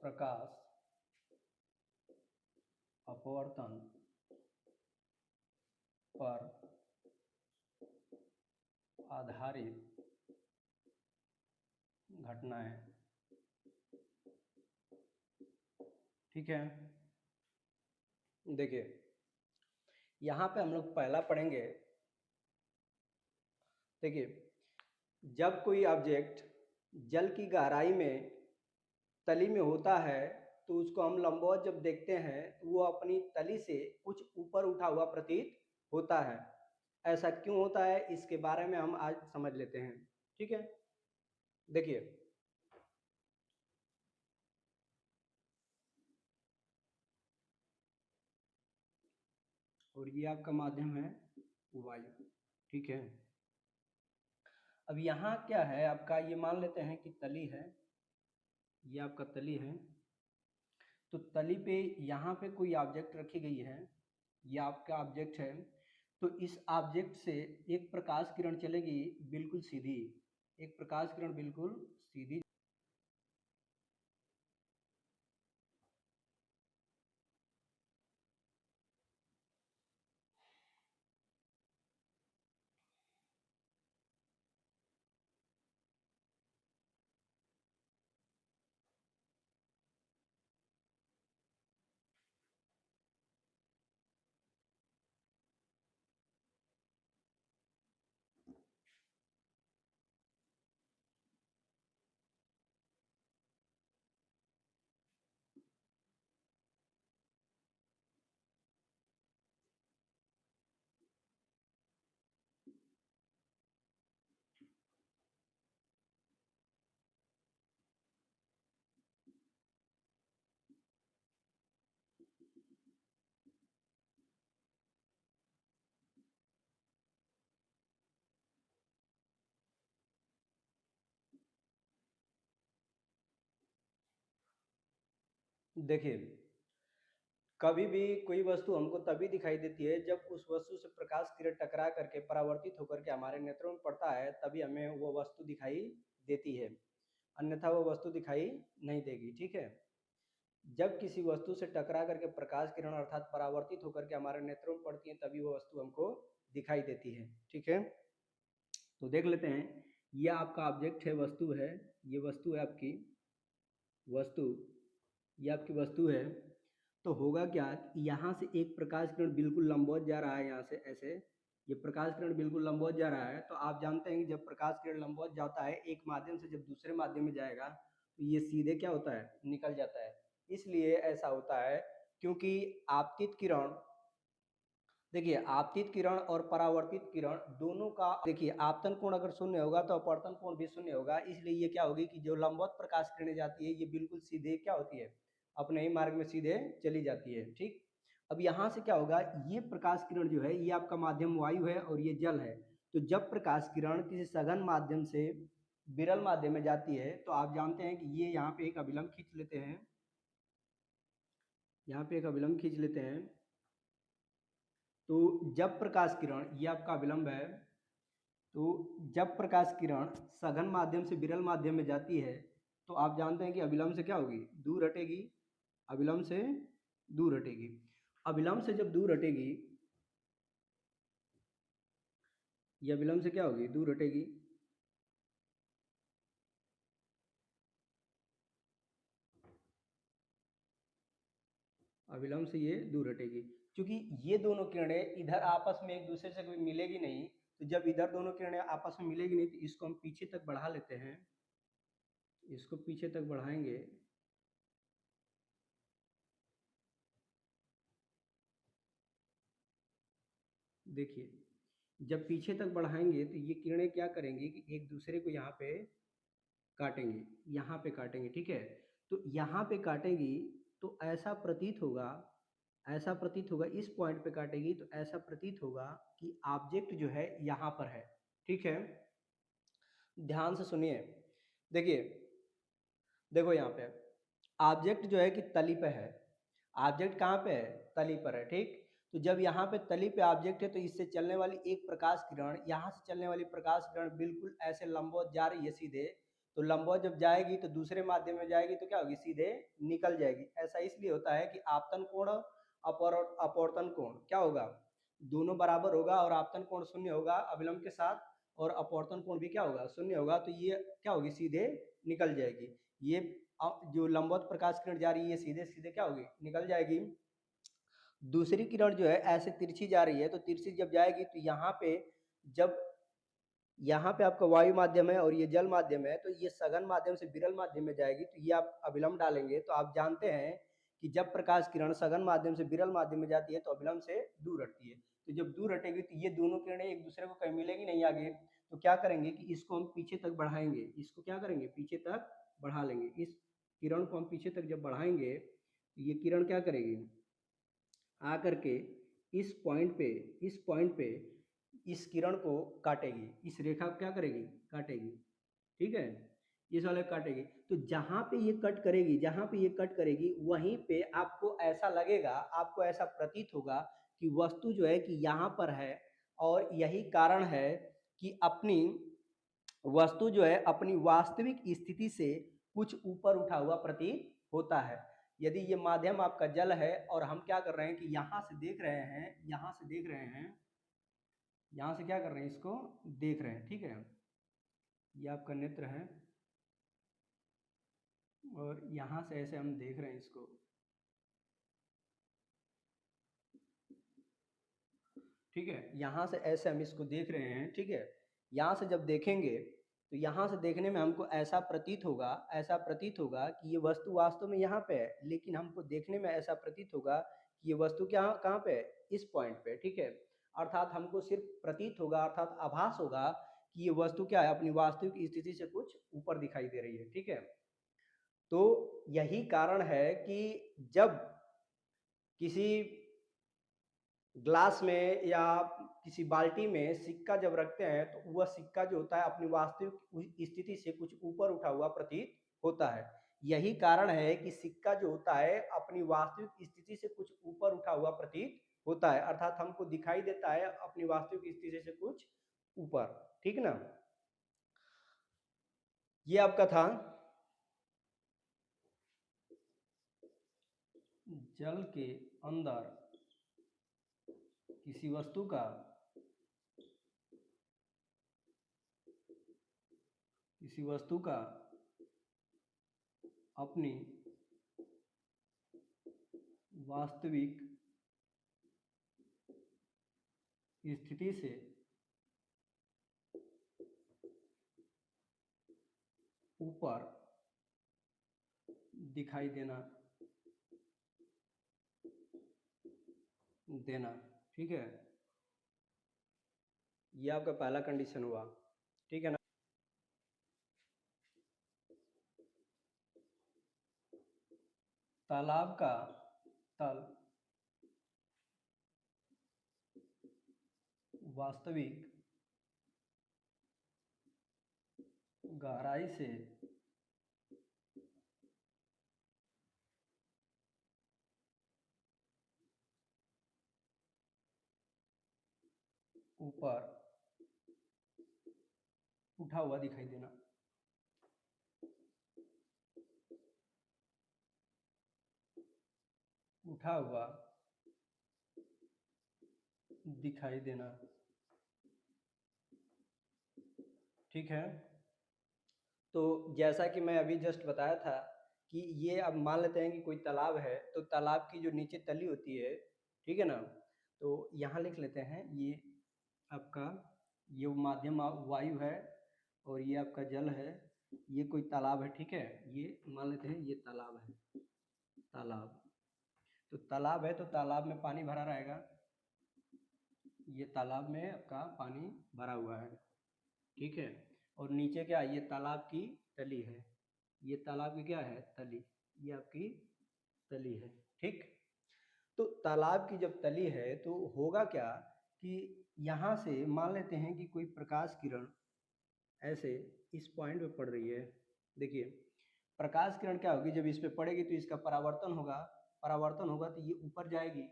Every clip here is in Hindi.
प्रकाश अपवर्तन पर आधारित घटनाएं। ठीक है, देखिए यहाँ पे हम लोग पहला पढ़ेंगे। देखिए, जब कोई ऑब्जेक्ट जल की गहराई में तली में होता है तो उसको हम लंबवत जब देखते हैं तो वो अपनी तली से कुछ ऊपर उठा हुआ प्रतीत होता है। ऐसा क्यों होता है इसके बारे में हम आज समझ लेते हैं। ठीक है, देखिए और ये आपका माध्यम है वायु। ठीक है, अब यहाँ क्या है आपका, ये मान लेते हैं कि तली है, ये आपका तली है। तो तली पे यहाँ पे कोई ऑब्जेक्ट रखी गई है, ये आपका ऑब्जेक्ट है। तो इस ऑब्जेक्ट से एक प्रकाश किरण चलेगी बिल्कुल सीधी, एक प्रकाश किरण बिल्कुल सीधी। देखिए, कभी भी कोई वस्तु हमको तभी दिखाई देती है जब उस वस्तु से प्रकाश किरण टकरा करके परावर्तित होकर के हमारे नेत्रों में पड़ता है, तभी हमें वो वस्तु दिखाई देती है, अन्यथा वो वस्तु दिखाई नहीं देगी। ठीक है, जब किसी वस्तु से टकरा करके प्रकाश किरण अर्थात परावर्तित होकर के हमारे नेत्रों में पड़ती है तभी वो वस्तु हमको दिखाई देती है। ठीक है, तो देख लेते हैं, ये आपका ऑब्जेक्ट है, वस्तु है, ये वस्तु है आपकी वस्तु, ये आपकी वस्तु है। तो होगा क्या, यहाँ से एक प्रकाश किरण बिल्कुल लंबवत जा रहा है, यहाँ से ऐसे ये प्रकाश किरण बिल्कुल लंबवत जा रहा है। तो आप जानते हैं कि जब प्रकाश किरण लंबवत जाता है एक माध्यम से जब दूसरे माध्यम में जाएगा तो ये सीधे क्या होता है, निकल जाता है। इसलिए ऐसा होता है क्योंकि आपतित किरण, देखिए आपतित किरण और परावर्तित किरण दोनों का, देखिए आपतन कोण अगर शून्य होगा तो अपवर्तन कोण भी शून्य होगा। इसलिए ये क्या होगी कि जो लंबवत प्रकाश किरणें जाती है ये बिल्कुल सीधे क्या होती है, अपने ही मार्ग में सीधे चली जाती है। ठीक, अब यहाँ से क्या होगा, ये प्रकाश किरण जो है ये आपका माध्यम वायु है और ये जल है। तो जब प्रकाश किरण किसी सघन माध्यम से विरल माध्यम में जाती है तो आप जानते हैं कि ये यहाँ पे एक अभिलंब खींच लेते हैं, यहाँ पे एक अभिलंब खींच लेते हैं। तो जब प्रकाश किरण, ये आपका अभिलंब है, तो जब प्रकाश किरण सघन माध्यम से विरल माध्यम में जाती है तो आप जानते हैं कि अभिलंब से क्या होगी, दूर हटेगी, अभिलंब से दूर हटेगी। अभिलंब से जब दूर हटेगी, ये अभिलंब से क्या होगी, दूर हटेगी। अभिलंब से ये दूर हटेगी, क्योंकि ये दोनों किरणें इधर आपस में एक दूसरे से कोई मिलेगी नहीं। तो जब इधर दोनों किरणें आपस में मिलेगी नहीं तो इसको हम पीछे तक बढ़ा लेते हैं, इसको पीछे तक बढ़ाएंगे। देखिए, जब पीछे तक बढ़ाएंगे तो ये किरणें क्या करेंगी कि एक दूसरे को यहाँ पे काटेंगे, यहाँ पे काटेंगे। ठीक है, तो यहाँ पे काटेगी तो ऐसा प्रतीत होगा, ऐसा प्रतीत होगा, इस पॉइंट पे काटेगी तो ऐसा प्रतीत होगा कि ऑब्जेक्ट जो है यहाँ पर है। ठीक है, ध्यान से सुनिए। देखिए, देखो यहाँ पे ऑब्जेक्ट जो है कि तली पे है, ऑब्जेक्ट कहाँ पे है, तली पर है। ठीक, तो जब यहाँ पे तली पे ऑब्जेक्ट है तो इससे चलने वाली एक प्रकाश किरण, यहाँ से चलने वाली प्रकाश किरण बिल्कुल ऐसे लंबवत जा रही है सीधे। तो लंबवत जब जाएगी तो दूसरे माध्यम में जाएगी तो क्या होगी, सीधे निकल जाएगी। ऐसा इसलिए होता है कि आपतन कोण अपवर्तन कोण क्या होगा, दोनों बराबर होगा और आपतन कोण शून्य होगा अभिलंब के साथ, और अपवर्तन कोण भी क्या होगा, शून्य होगा। तो ये क्या होगी, सीधे निकल जाएगी। ये जो लंबवत प्रकाश किरण जा रही है ये सीधे सीधे क्या होगी, निकल जाएगी। दूसरी किरण जो है ऐसे तिरछी जा रही है, तो तिरछी जब जाएगी तो यहाँ पे जब यहाँ पे आपका वायु माध्यम है और ये जल माध्यम है, तो ये सघन माध्यम से विरल माध्यम में जाएगी, तो ये आप अभिलंब डालेंगे। तो आप जानते हैं कि जब प्रकाश किरण सघन माध्यम से विरल माध्यम में जाती है तो अभिलंब से दूर हटती है। तो जब दूर हटेगी तो ये दोनों किरणें एक दूसरे को कहीं मिलेगी नहीं आगे, तो क्या करेंगे कि इसको हम पीछे तक बढ़ाएंगे, इसको क्या करेंगे, पीछे तक बढ़ा लेंगे। इस किरण को हम पीछे तक जब बढ़ाएंगे तो ये किरण क्या करेगी, आकर के इस पॉइंट पे इस किरण को काटेगी, इस रेखा को क्या करेगी, काटेगी। ठीक है, इस वाले काटेगी। तो जहां पे ये कट करेगी, जहां पे ये कट करेगी वहीं पे आपको ऐसा लगेगा, आपको ऐसा प्रतीत होगा कि वस्तु जो है कि यहाँ पर है, और यही कारण है कि अपनी वस्तु जो है अपनी वास्तविक स्थिति से कुछ ऊपर उठा हुआ प्रतीत होता है। यदि ये माध्यम आपका जल है और हम क्या कर रहे हैं कि यहाँ से देख रहे हैं, यहाँ से देख रहे हैं, यहाँ से क्या कर रहे हैं, इसको देख रहे हैं। ठीक है, ये आपका नेत्र है और यहाँ से ऐसे हम देख रहे हैं इसको। ठीक है, यहाँ से ऐसे हम इसको देख रहे हैं। ठीक है, यहाँ से जब देखेंगे तो यहाँ से देखने में हमको ऐसा प्रतीत होगा, ऐसा प्रतीत होगा कि ये वस्तु वास्तव में यहाँ पे है, लेकिन हमको देखने में ऐसा प्रतीत होगा कि ये वस्तु क्या कहाँ पे है, इस पॉइंट पे। ठीक है, अर्थात हमको सिर्फ प्रतीत होगा, अर्थात आभास होगा कि ये वस्तु क्या है, अपनी वास्तविक स्थिति से कुछ ऊपर दिखाई दे रही है। ठीक है, तो यही कारण है कि जब किसी ग्लास में या किसी बाल्टी में सिक्का जब रखते हैं तो वह सिक्का जो होता है अपनी वास्तविक स्थिति से कुछ ऊपर उठा हुआ प्रतीत होता है। यही कारण है कि सिक्का जो होता है अपनी वास्तविक स्थिति से कुछ ऊपर उठा हुआ प्रतीत होता है, अर्थात हमको दिखाई देता है अपनी वास्तविक स्थिति से कुछ ऊपर। ठीक ना, ये आपका था जल के अंदर किसी वस्तु का अपनी वास्तविक स्थिति से ऊपर दिखाई देना। ठीक है, ये आपका पहला कंडीशन हुआ। ठीक है ना, तालाब का तल वास्तविक गहराई से ऊपर उठा हुआ दिखाई देना। उठा हुआ दिखाई देना। ठीक है, तो जैसा कि मैं अभी जस्ट बताया था कि ये अब मान लेते हैं कि कोई तालाब है, तो तालाब की जो नीचे तली होती है, ठीक है ना, तो यहाँ लिख लेते हैं ये आपका ये माध्यम वायु है और ये आपका जल है, ये कोई तालाब है। ठीक है, ये मान लेते हैं ये तालाब है, तालाब। तो तालाब है तो तालाब में पानी भरा रहेगा, ये तालाब में आपका पानी भरा हुआ है। ठीक है, और नीचे क्या, ये तालाब की तली है, ये तालाब की क्या है, तली, ये आपकी तली है। ठीक, तो तालाब की जब तली है तो होगा क्या कि यहाँ से मान लेते हैं कि कोई प्रकाश किरण ऐसे इस पॉइंट पे पड़ रही है। देखिए, प्रकाश किरण क्या होगी, जब इस पे पड़ेगी तो इसका परावर्तन होगा, परावर्तन होगा तो ये ऊपर जाएगी,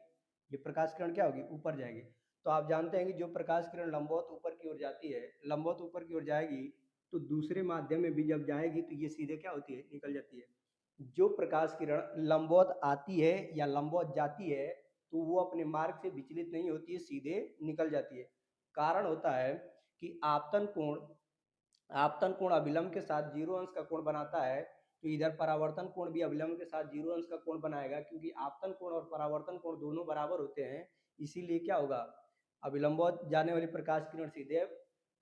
ये प्रकाश किरण क्या होगी, ऊपर जाएगी। तो आप जानते हैं कि जो प्रकाश किरण लंबवत ऊपर की ओर जाती है, लंबवत ऊपर की ओर जाएगी तो दूसरे माध्यम में भी जब जाएगी तो ये सीधे क्या होती है, निकल जाती है। जो प्रकाश किरण लंबवत आती है या लंबवत जाती है तो वो अपने मार्ग से विचलित नहीं होती है, सीधे निकल जाती है। कारण होता है कि आपतन कोण अभिलंब के साथ 0 अंश का कोण बनाता है, तो इधर परावर्तन कोण भी अभिलंब के साथ 0 अंश का कोण बनाएगा, क्योंकि आपतन कोण और परावर्तन कोण दोनों बराबर होते हैं। इसीलिए क्या होगा, अभिलंबवत जाने वाली प्रकाश किरण सीधे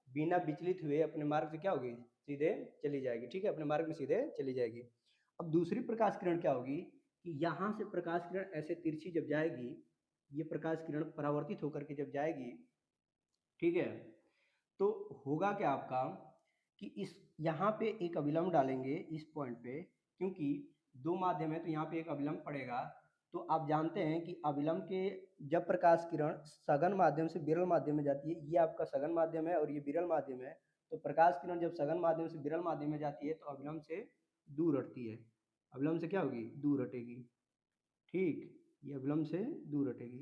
बिना विचलित हुए अपने मार्ग से क्या होगी, सीधे चली जाएगी। ठीक है, अपने मार्ग में सीधे चली जाएगी। अब दूसरी प्रकाश किरण क्या होगी कि यहाँ से प्रकाश किरण ऐसे तिरछी जब जाएगी, ये प्रकाश किरण परावर्तित होकर के जब जाएगी, ठीक है, तो होगा क्या आपका कि इस यहाँ पे एक अभिलंब डालेंगे इस पॉइंट पे, क्योंकि दो माध्यम है तो यहाँ पे एक अभिलंब पड़ेगा। तो आप जानते हैं कि अभिलंब के जब प्रकाश किरण सघन माध्यम से विरल माध्यम में जाती है, ये आपका सघन माध्यम है और ये विरल माध्यम है, तो प्रकाश किरण जब सघन माध्यम से विरल माध्यम में जाती है तो अभिलंब से दूर हटती है। अभिलंब से क्या होगी, दूर हटेगी। ठीक, ये अभिलंब से दूर हटेगी।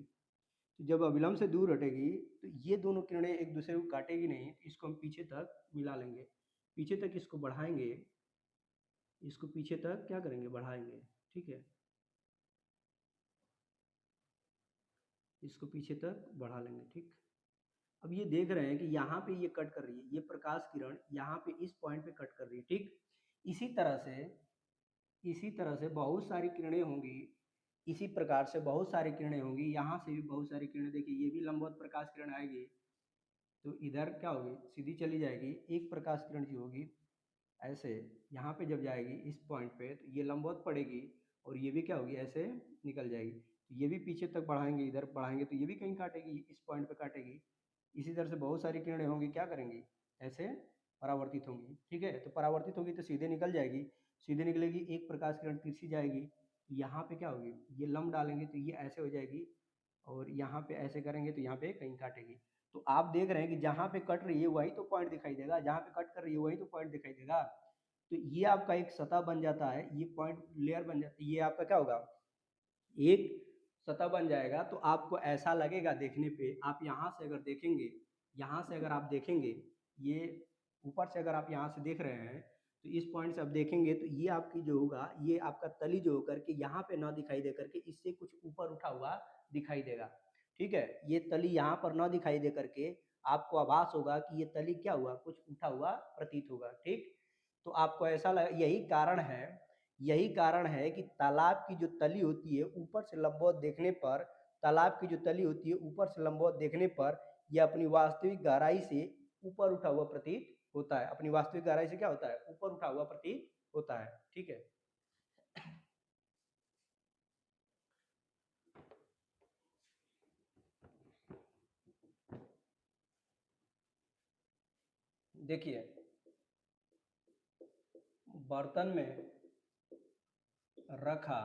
तो जब अभिलंब से दूर हटेगी तो ये दोनों किरणें एक दूसरे को काटेगी नहीं, इसको हम पीछे तक मिला लेंगे, पीछे तक इसको बढ़ाएंगे, इसको पीछे तक क्या करेंगे, बढ़ाएंगे। ठीक है, इसको पीछे तक बढ़ा लेंगे। ठीक, अब ये देख रहे हैं कि यहाँ पे ये कट कर रही है, ये प्रकाश किरण यहाँ पे इस पॉइंट पे कट कर रही है। ठीक, इसी तरह से बहुत सारी किरणें होंगी, इसी प्रकार से बहुत सारी किरणें होंगी, यहाँ से भी बहुत सारी किरणें। देखिए ये भी लंबवत प्रकाश किरण आएगी तो इधर क्या होगी, सीधी चली जाएगी। एक प्रकाश किरण जो होगी ऐसे यहाँ पे जब जाएगी इस पॉइंट पे तो ये लंबवत पड़ेगी और ये भी क्या होगी, ऐसे निकल जाएगी। तो ये भी पीछे तक बढ़ाएंगे, इधर बढ़ाएंगे तो ये भी कहीं काटेगी, इस पॉइंट पे काटेगी। इसी तरह से बहुत सारी किरणें होंगी, क्या करेंगी, ऐसे परावर्तित होंगी। ठीक है, तो परावर्तित होगी तो सीधे निकल जाएगी, सीधे निकलेगी। एक प्रकाश किरण तिरछी जाएगी, यहाँ पे क्या होगी, ये लंब डालेंगे तो ये ऐसे हो जाएगी, और यहाँ पे ऐसे करेंगे तो यहाँ पे कहीं काटेगी। तो आप देख रहे हैं कि जहाँ पे कट रही है वही तो पॉइंट दिखाई देगा, जहाँ पे कट कर रही है वही तो पॉइंट दिखाई देगा। तो ये आपका एक सतह बन जाता है, ये पॉइंट लेयर बन जाती है, ये आपका क्या होगा, एक सतह बन जाएगा। तो आपको ऐसा लगेगा देखने पे, आप यहाँ से अगर देखेंगे, यहाँ से अगर आप देखेंगे, ये ऊपर से अगर आप यहाँ से देख रहे हैं तो इस पॉइंट से आप देखेंगे तो ये आपकी जो होगा, ये आपका तली जो होकर के यहाँ पे ना दिखाई दे करके इससे कुछ ऊपर उठा हुआ दिखाई देगा। ठीक है, ये तली यहाँ पर ना दिखाई दे करके आपको आभास होगा कि ये तली क्या हुआ, कुछ उठा हुआ प्रतीत होगा। ठीक, तो आपको ऐसा लग, यही कारण है कि तालाब की जो तली होती है ऊपर से लंबवत देखने पर, तालाब की जो तली होती है ऊपर से लंबवत देखने पर यह अपनी वास्तविक गहराई से ऊपर उठा हुआ प्रतीत होता है। अपनी वास्तविक गहराई से क्या होता है, ऊपर उठा हुआ प्रतीत होता है। ठीक है, देखिए बर्तन में रखा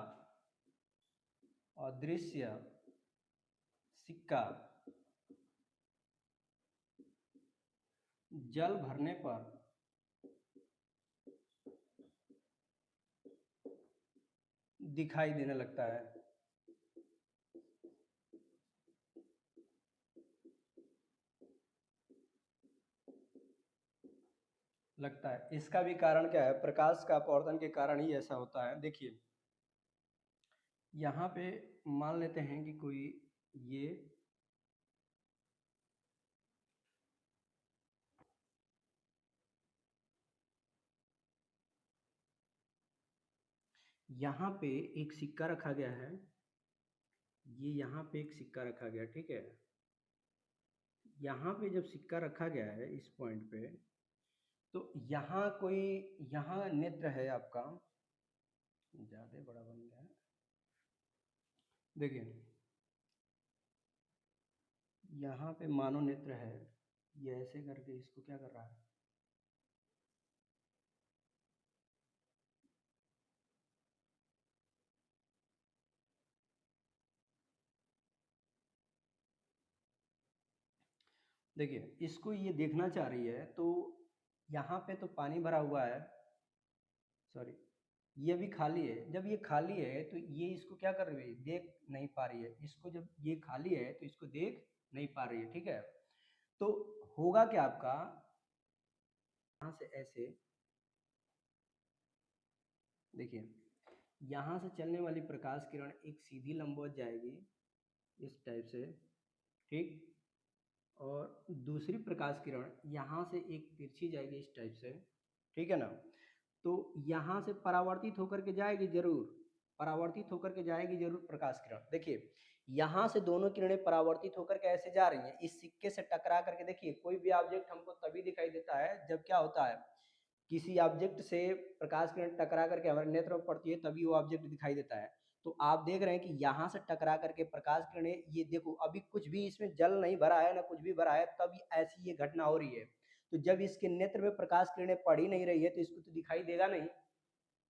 अदृश्य सिक्का जल भरने पर दिखाई देने लगता है। इसका भी कारण क्या है, प्रकाश का अपवर्तन के कारण ही ऐसा होता है। देखिए यहाँ पे मान लेते हैं कि कोई ये यहाँ पे एक सिक्का रखा गया है, ये यहाँ पे एक सिक्का रखा गया। ठीक है, यहाँ पे जब सिक्का रखा गया है इस पॉइंट पे, तो यहाँ कोई, यहाँ नेत्र है आपका, ज़्यादा बड़ा बन गया है। देखिए यहाँ पे मानो नेत्र है, ये ऐसे करके इसको क्या कर रहा है, देखिए इसको ये देखना चाह रही है। तो यहाँ पे तो पानी भरा हुआ है, सॉरी ये भी खाली है। जब ये खाली है तो ये इसको क्या कर रही है, देख नहीं पा रही है इसको। जब ये खाली है तो इसको देख नहीं पा रही है। ठीक है, तो होगा क्या आपका, यहाँ से ऐसे देखिए, यहाँ से चलने वाली प्रकाश किरण एक सीधी लंबवत जाएगी इस टाइप से, ठीक। और दूसरी प्रकाश किरण यहाँ से एक तिरछी जाएगी इस टाइप से, ठीक है ना। तो यहाँ से परावर्तित होकर के जाएगी जरूर, परावर्तित होकर के जाएगी जरूर प्रकाश किरण। देखिए यहाँ से दोनों किरणें परावर्तित होकर के ऐसे जा रही हैं, इस सिक्के से टकरा करके। देखिए कोई भी ऑब्जेक्ट हमको तभी दिखाई देता है जब क्या होता है, किसी ऑब्जेक्ट से प्रकाश किरण टकरा करके हमारे नेत्र में पड़ती है, तभी वो ऑब्जेक्ट दिखाई देता है। तो आप देख रहे हैं कि यहाँ से टकरा करके प्रकाश किरणें, ये देखो अभी कुछ भी इसमें जल नहीं भरा है ना कुछ भी भरा है, तब ऐसी ये घटना हो रही है। तो जब इसके नेत्र में प्रकाश किरणें पड़ ही नहीं रही है तो इसको तो दिखाई देगा नहीं,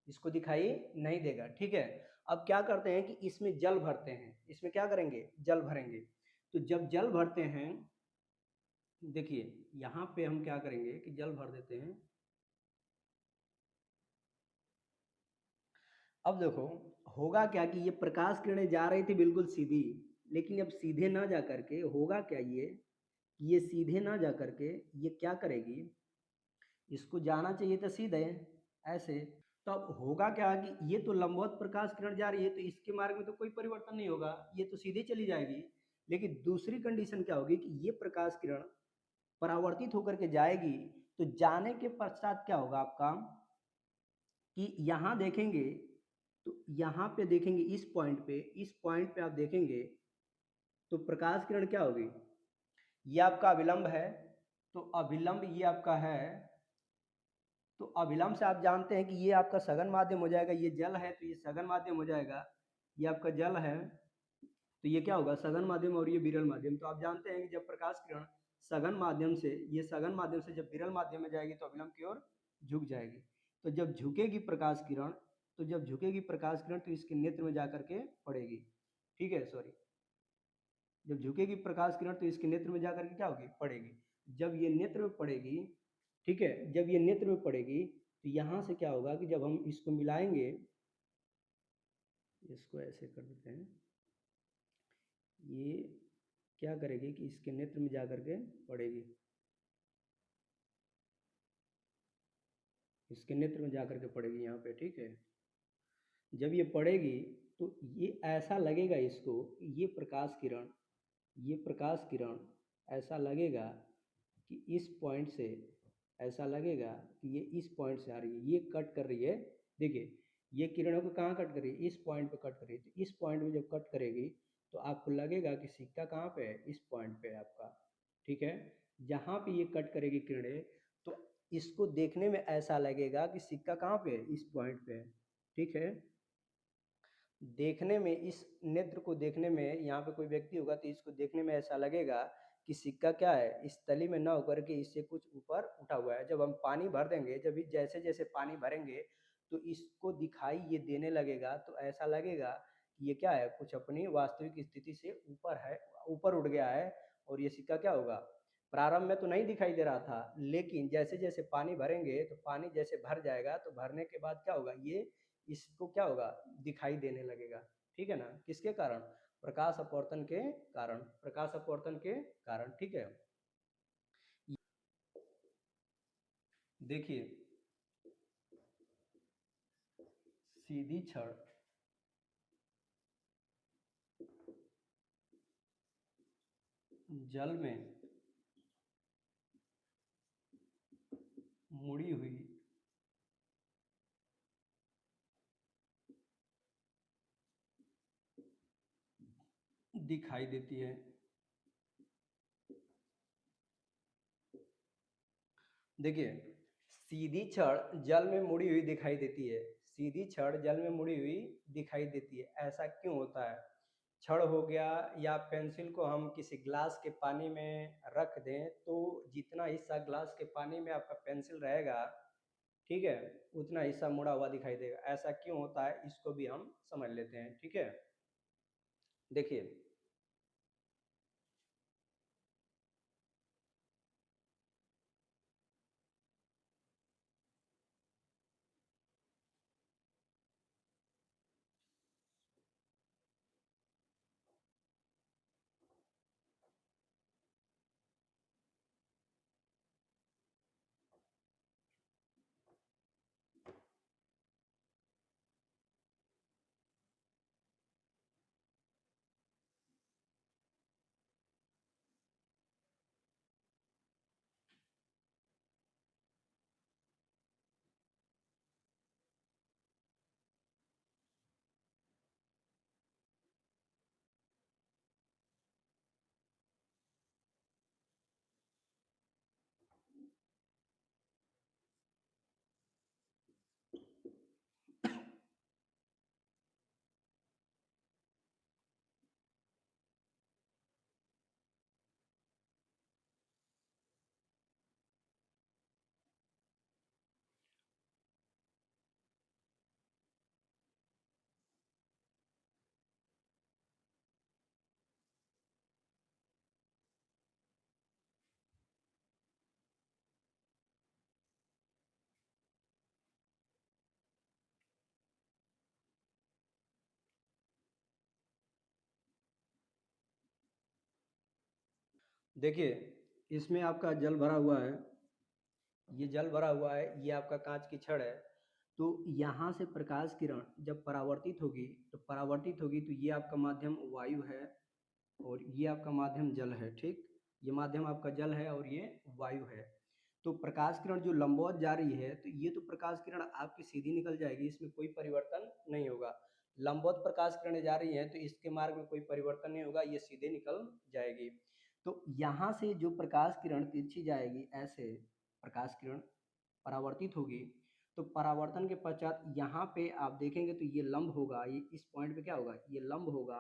इसको दिखाई नहीं देगा, ठीक है। अब क्या करते हैं कि इसमें जल भरते हैं, इसमें क्या करेंगे, जल भरेंगे। तो जब जल भरते हैं, देखिए यहाँ पे हम क्या करेंगे कि जल भर देते हैं। अब देखो होगा क्या कि ये प्रकाश किरणें जा रही थी बिल्कुल सीधी, लेकिन अब सीधे ना जा करके होगा क्या, ये सीधे ना जा करके ये क्या करेगी, इसको जाना चाहिए था सीधे ऐसे। तो अब होगा क्या कि ये तो लंबवत प्रकाश किरण जा रही है, तो इसके मार्ग में तो कोई परिवर्तन नहीं होगा, ये तो सीधे चली जाएगी। लेकिन दूसरी कंडीशन क्या होगी कि ये प्रकाश किरण परावर्तित होकर के जाएगी, तो जाने के पश्चात क्या होगा आपका कि यहाँ देखेंगे, तो यहाँ पे देखेंगे इस पॉइंट पे आप देखेंगे तो प्रकाश किरण क्या होगी, ये आपका अभिलंब है। तो अभिलंब ये आपका है, तो अभिलंब से आप जानते हैं कि ये आपका सघन माध्यम हो जाएगा, ये जल है तो ये सघन माध्यम हो जाएगा, ये आपका जल है तो ये क्या होगा, सघन माध्यम, और ये विरल माध्यम। तो आप जानते हैं कि जब प्रकाश किरण सघन माध्यम से, ये सघन माध्यम से जब विरल माध्यम में जाएगी तो अभिलंब की ओर झुक जाएगी। तो जब झुकेगी प्रकाश किरण, तो जब झुकेगी प्रकाश किरण तो इसके नेत्र में जाकर के पड़ेगी, ठीक है, सॉरी, जब झुकेगी प्रकाश किरण तो इसके नेत्र में जाकर के क्या होगी, पड़ेगी। जब ये नेत्र में पड़ेगी, ठीक है, जब ये नेत्र में पड़ेगी तो यहाँ से क्या होगा कि जब हम इसको मिलाएंगे, इसको ऐसे कर देते हैं, ये क्या करेगी कि इसके नेत्र में जाकर के पड़ेगी, इसके नेत्र में जाकर के पड़ेगी यहाँ पे, ठीक है। जब ये पड़ेगी तो ये ऐसा लगेगा इसको, ये प्रकाश किरण, ये प्रकाश किरण ऐसा लगेगा कि इस पॉइंट से, ऐसा लगेगा कि ये इस पॉइंट से आ रही है, ये कट कर रही है। देखिए ये किरणों को कहाँ कट कर रही है, इस पॉइंट पे कट कर रही है। तो इस पॉइंट में जब कट करेगी तो आपको लगेगा कि सिक्का कहाँ पे है, इस पॉइंट पे है आपका, ठीक है। जहाँ पे ये कट करेगी किरणें, तो इसको देखने में ऐसा लगेगा कि सिक्का कहाँ पे है, इस पॉइंट पे है, ठीक है। देखने में, इस नेत्र को देखने में, यहाँ पे कोई व्यक्ति होगा तो इसको देखने में ऐसा लगेगा कि सिक्का क्या है, इस तली में ना होकर के इससे कुछ ऊपर उठा हुआ है। जब हम पानी भर देंगे, जब जैसे जैसे पानी भरेंगे तो इसको दिखाई ये देने लगेगा, तो ऐसा लगेगा कि ये क्या है, कुछ अपनी वास्तविक स्थिति से ऊपर है, ऊपर उठ गया है। और ये सिक्का क्या होगा, प्रारंभ में तो नहीं दिखाई दे रहा था, लेकिन जैसे जैसे पानी भरेंगे तो पानी जैसे भर जाएगा, तो भरने के बाद क्या होगा, ये इसको क्या होगा, दिखाई देने लगेगा, ठीक है ना। किसके कारण, प्रकाश अपवर्तन के कारण, प्रकाश अपवर्तन के कारण, ठीक है। देखिए सीधी छड़ जल में मुड़ी हुई दिखाई देती है। देखिए सीधी छड़ जल में मुड़ी हुई दिखाई देती है, सीधी छड़ जल में मुड़ी हुई दिखाई देती है, ऐसा क्यों होता है। छड़ हो गया, या पेंसिल को हम किसी ग्लास के पानी में रख दें तो जितना हिस्सा ग्लास के पानी में आपका पेंसिल रहेगा, ठीक है, उतना हिस्सा मुड़ा हुआ दिखाई देगा। ऐसा क्यों होता है, इसको भी हम समझ लेते हैं, ठीक है। देखिए देखिए, इसमें आपका जल भरा हुआ है, ये जल भरा हुआ है, ये आपका कांच की छड़ है। तो यहाँ से प्रकाश किरण जब परावर्तित होगी तो ये आपका माध्यम वायु है और ये आपका माध्यम जल है, ठीक। ये माध्यम आपका जल है और ये वायु है। तो प्रकाश किरण जो लंबवत जा रही है तो ये तो प्रकाश किरण आपकी सीधी निकल जाएगी, इसमें कोई परिवर्तन नहीं होगा। लंबवत प्रकाश किरण जा रही है तो इसके मार्ग में कोई परिवर्तन नहीं होगा, ये सीधे निकल जाएगी। तो यहाँ से जो प्रकाश किरण तिरछी जाएगी, ऐसे प्रकाश किरण परावर्तित होगी, तो परावर्तन के पश्चात यहाँ पे आप देखेंगे तो ये लंब होगा, ये इस पॉइंट पे क्या होगा, ये लंब होगा।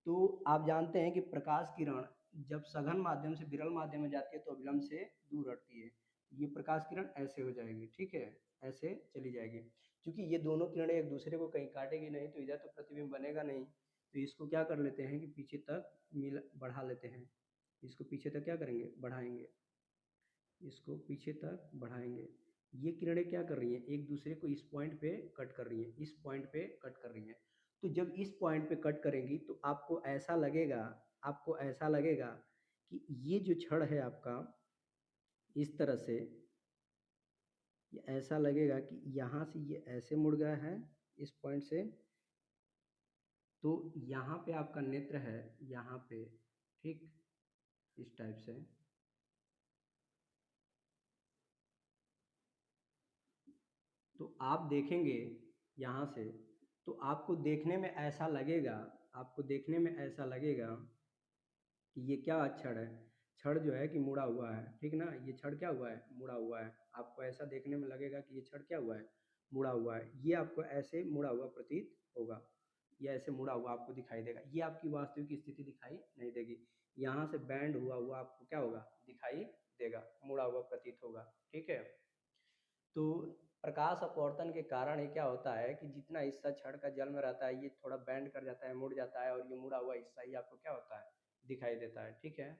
तो आप जानते हैं कि प्रकाश किरण जब सघन माध्यम से विरल माध्यम में जाती है तो अभिलंब से दूर हटती है। ये प्रकाश किरण ऐसे हो जाएगी, ठीक है, ऐसे चली जाएगी। क्योंकि ये दोनों किरणें एक दूसरे को कहीं काटेगी नहीं तो इधर तो प्रतिबिंब बनेगा नहीं, तो इसको क्या कर लेते हैं कि पीछे तक बढ़ा लेते हैं। इसको पीछे तक क्या करेंगे, बढ़ाएंगे, इसको पीछे तक बढ़ाएंगे। ये किरणें क्या कर रही हैं, एक दूसरे को इस पॉइंट पे कट कर रही हैं, इस पॉइंट पे कट कर रही हैं। तो जब इस पॉइंट पे कट करेंगी तो आपको ऐसा लगेगा कि ये जो छड़ है आपका, इस तरह से ये ऐसा लगेगा कि यहाँ से ये ऐसे मुड़ गया है इस पॉइंट से। तो यहाँ पे आपका नेत्र है, यहाँ पे, ठीक, इस टाइप से। तो आप देखेंगे यहाँ से, तो आपको देखने में ऐसा लगेगा कि ये क्या छड़ है। छड़ जो है कि मुड़ा हुआ है, ठीक ना, ये छड़ क्या हुआ है, मुड़ा हुआ है। आपको ऐसा देखने में लगेगा कि ये छड़ क्या हुआ है, मुड़ा हुआ है। ये आपको ऐसे मुड़ा हुआ प्रतीत होगा, ये ऐसे मुड़ा हुआ आपको दिखाई देगा। ये आपकी वास्तविक स्थिति दिखाई नहीं देगी, यहाँ से बैंड हुआ हुआ आपको क्या होगा, दिखाई देगा, मुड़ा हुआ प्रतीत होगा, ठीक है। तो प्रकाश अपवर्तन के कारण ये क्या होता है कि जितना हिस्सा छड़ का जल में रहता है ये थोड़ा बैंड कर जाता है, मुड़ जाता है, और ये मुड़ा हुआ हिस्सा ही आपको क्या होता है, दिखाई देता है, ठीक है।